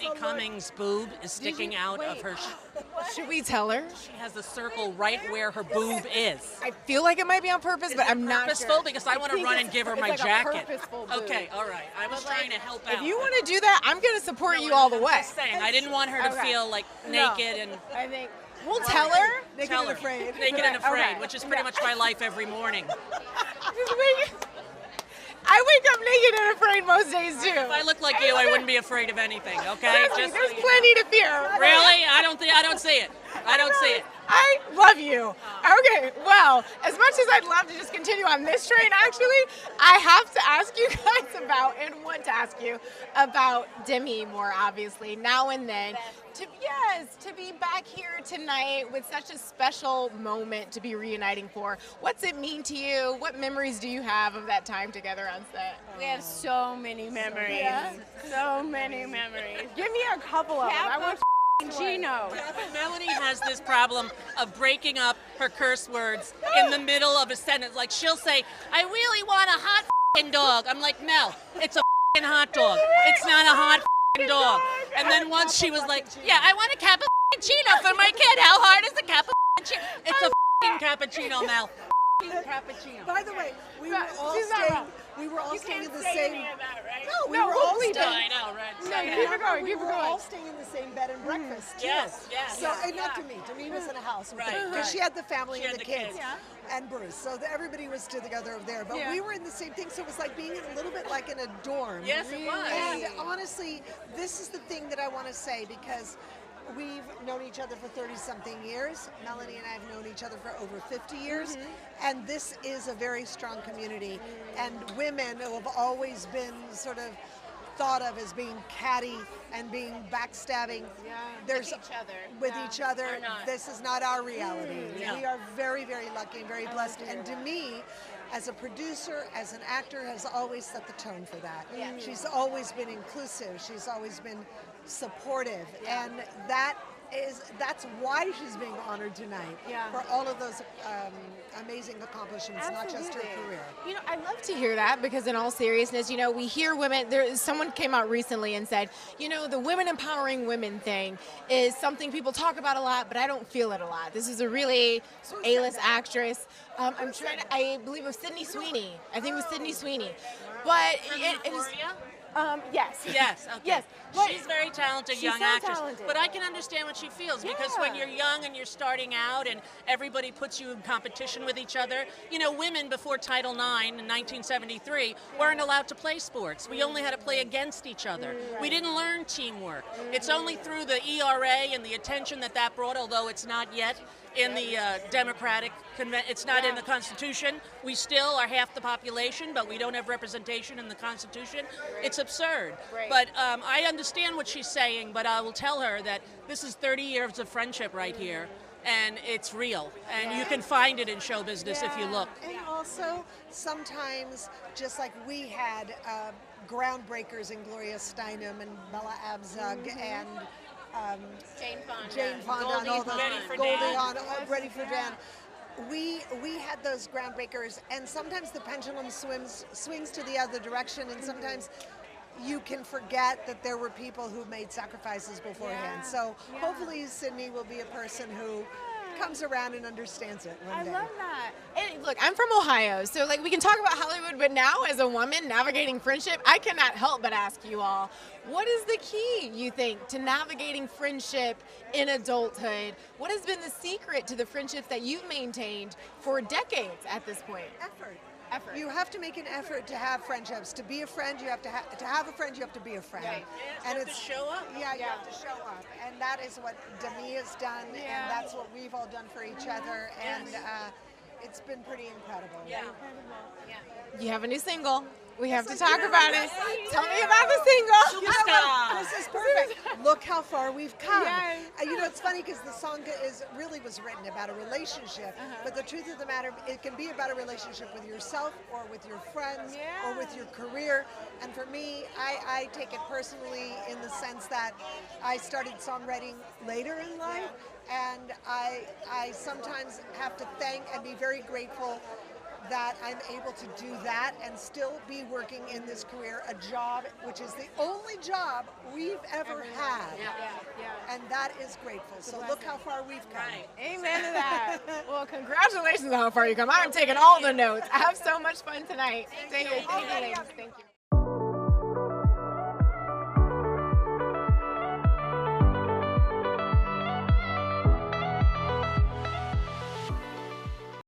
Whitney Cummings' boob is sticking out of her. Should we tell her? She has a circle right where her boob is. I feel like it might be on purpose, but I'm not Purposeful sure. because I want to run and give her my like jacket. A purposeful boob. Okay, all right. I was trying to help out. If you want to do that, I'm going to support you all the way. Just saying, I didn't want her to feel like naked and. I think we'll tell her. Naked and afraid. Naked and afraid, which is pretty much my life every morning. I wake up naked and afraid most days too. If I look like you, I wouldn't be afraid of anything. Okay, there's plenty to fear. Really? I don't see it. I don't see it. I love you. Okay, well, as much as I'd love to just continue on this train, actually, I have to ask you guys about, and want to ask you about Demi Moore, obviously, now and then. To be back here tonight with such a special moment to be reuniting for. What's it mean to you? What memories do you have of that time together on set? We have so many memories. Yeah. So many memories. Give me a couple of them. I want Gino. Melanie has this problem of breaking up her curse words in the middle of a sentence. Like she'll say, "I really want a hot dog." I'm like, "Mel, it's a hot dog. It's not a hot dog." And then once she was like, "Yeah, I want a cappuccino for my kid. How hard is a cappuccino?" It's a cappuccino, Mel. Cappuccino. By the way, we were all staying in the same. No, we were all staying. I know, right? Keep it going. We were all staying in the same bed and breakfast too. Yes. So and not Demi. Demi was in a house, because she had the family and the kids, and Bruce. So everybody was together over there. But we were in the same thing. So it was like being a little bit like in a dorm. Yes, it was. And honestly, this is the thing that I want to say, because we've known each other for 30-something years. Melanie and I have known each other for over 50 years. And this is a very strong community. And women who have always been sort of thought of as being catty and being backstabbing. There's with each other. This is not our reality. We are very, very lucky and very blessed. And to me, as a producer, as an actor, has always set the tone for that. She's always been inclusive. She's always been supportive, and that's why she's being honored tonight for all of those amazing accomplishments, not just her career. You know, I love to hear that, because in all seriousness, you know, we hear women, someone came out recently and said, you know, the women empowering women thing is something people talk about a lot, but I don't feel it a lot. This is a really A-list actress. I believe it was Sydney Sweeney. I think it was Sydney Sweeney. But it is... Yes. Yes. Okay. Yes. She's very talented, young actress. Talented. But I can understand what she feels, because when you're young and you're starting out and everybody puts you in competition with each other, you know, women before Title IX in 1973 weren't allowed to play sports. We only had to play against each other. We didn't learn teamwork. It's only through the ERA and the attention that brought, although it's not yet in the Democratic Convention, it's not in the Constitution. We still are half the population, but we don't have representation in the Constitution. It's absurd. But I understand what she's saying, but I will tell her that this is 30 years of friendship right here, and it's real. And you can find it in show business if you look. And also, sometimes, just like we had groundbreakers in Gloria Steinem and Bella Abzug and Jane Fonda and all those, Goldie Hawn, Ready for Dan. We had those groundbreakers, and sometimes the pendulum swings to the other direction, and sometimes you can forget that there were people who made sacrifices beforehand. So hopefully Sydney will be a person who comes around and understands it one day. I love that. And look, I'm from Ohio, so like we can talk about Hollywood, but now as a woman navigating friendship, I cannot help but ask you all, what is the key, you think, to navigating friendship in adulthood? What has been the secret to the friendships that you've maintained for decades at this point? Effort. You have to make an effort to have friendships. To be a friend, you have to have a friend. You have to be a friend. Right. And you have to show up. Yeah, you have to show up, and that is what Demi has done, and that's what we've all done for each other, and it's been pretty incredible. Yeah. You have a new single. We have to talk about it. Tell me about the single. This is perfect. Look how far we've come. You know, it's funny because the song was written about a relationship, but the truth of the matter, it can be about a relationship with yourself or with your friends or with your career. And for me, I take it personally in the sense that I started songwriting later in life, and I sometimes have to thank and be very grateful that I'm able to do that and still be working in this career, a job which is the only job we've ever had. And that is grateful. So look how far we've come. Amen to that. Well, congratulations on how far you come. I'm taking all the notes. I have so much fun tonight. Thank you, ladies. Thank you.